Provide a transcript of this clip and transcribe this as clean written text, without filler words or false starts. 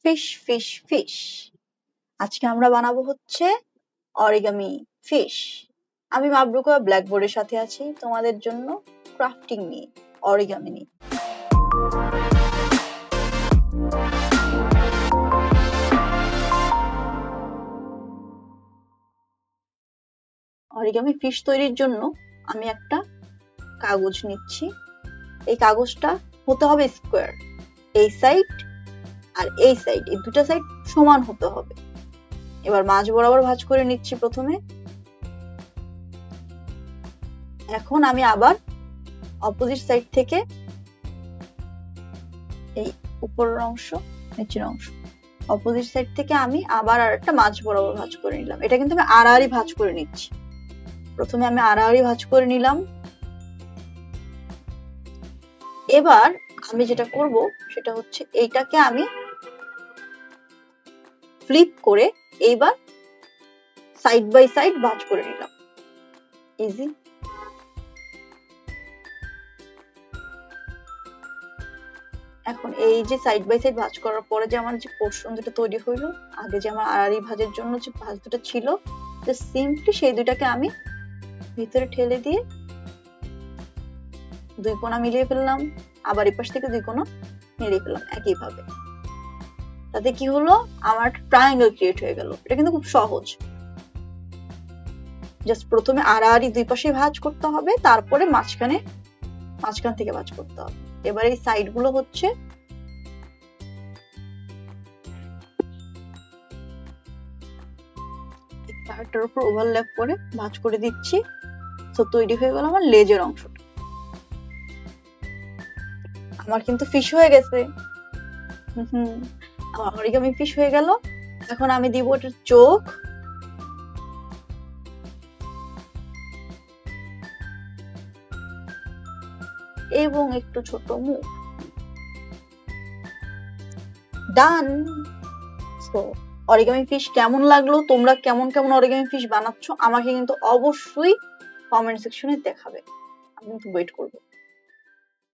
Fish fish fish. আজকে আমরা বানাবো হচ্ছে অরিগামি ফিশ। আমি মাবরুকা ব্ল্যাকবোর্ডের সাথে আছি তোমাদের জন্য ক্রাফটিং নিয়ে, অরিগামি নিয়ে। অরিগামি ফিশ তৈরির জন্য আমি একটা কাগজ নিচ্ছি। এই কাগজটা হতে হবে স্কোয়ার, এই সাইড আর এই সাইড, এই দুটো সাইড সমান হতে হবে। এবার মাঝ বরাবর ভাঁজ করে নিচ্ছি প্রথমে। এখন আমি আবার অপোজিট সাইড থেকে এই উপরের অংশ নিচের অংশ অপোজিট সাইড থেকে আমি আবার আরেকটা মাঝ বরাবর ভাঁজ করে নিলাম। এটা কিন্তু আমি আড়াআড়ি ভাঁজ করে নিচ্ছি। প্রথমে আমি আড়াআড়ি ভাঁজ করে নিলাম। এবার আমি যেটা করব সেটা হচ্ছে এইটাকে আমি ফ্লিপ করে এইবার সাইড বাই সাইড ভাঁজ করে নিলাম। ইজি। এখন এই যে সাইড বাই সাইড ভাঁজ করার পরে যে আমার যে পোর্শন দুটো তৈরি হইলো, আগে যে আমার আড়াআড়ি ভাঁজের জন্য যে ভাঁজ দুটো ছিল, জাস্ট সিম্পলি সেই দুটাকে আমি ভিতরে ঠেলে দিয়ে দুই কোণা মিলিয়ে ফেললাম। আবার এই পাশ থেকে দুই কোণা মিলিয়ে ফেললাম একইভাবে। তাতে কি হলো, আমার ট্রায়াঙ্গেল ক্রিয়েট হয়ে গেল। এটা কিন্তু খুব সহজ। জাস্ট প্রথমে আড়াআড়ি দুই পাশে ভাঁজ করতে হবে, তারপরে মাঝখান থেকে ভাঁজ করতে হবে। এবার এই সাইড গুলো হচ্ছে পার্টটার উপর ওভারল্যাপ করে ভাঁজ করে দিচ্ছি। তো তৈরি হয়ে গেল আমার লেজের অংশটা। আমার কিন্তু ফিশ হয়ে গেছে। আমার অরিগামি ফিশ হয়ে গেল। এখন আমি দিব এটার চোখ, এবং একটু ছোট মুখ। ডান। সো অরিগামি ফিশ কেমন লাগলো, তোমরা কেমন কেমন অরিগামি ফিশ বানাচ্ছো আমাকে কিন্তু অবশ্যই কমেন্ট সেকশনে দেখাবে। আমি কিন্তু ওয়েট করবো।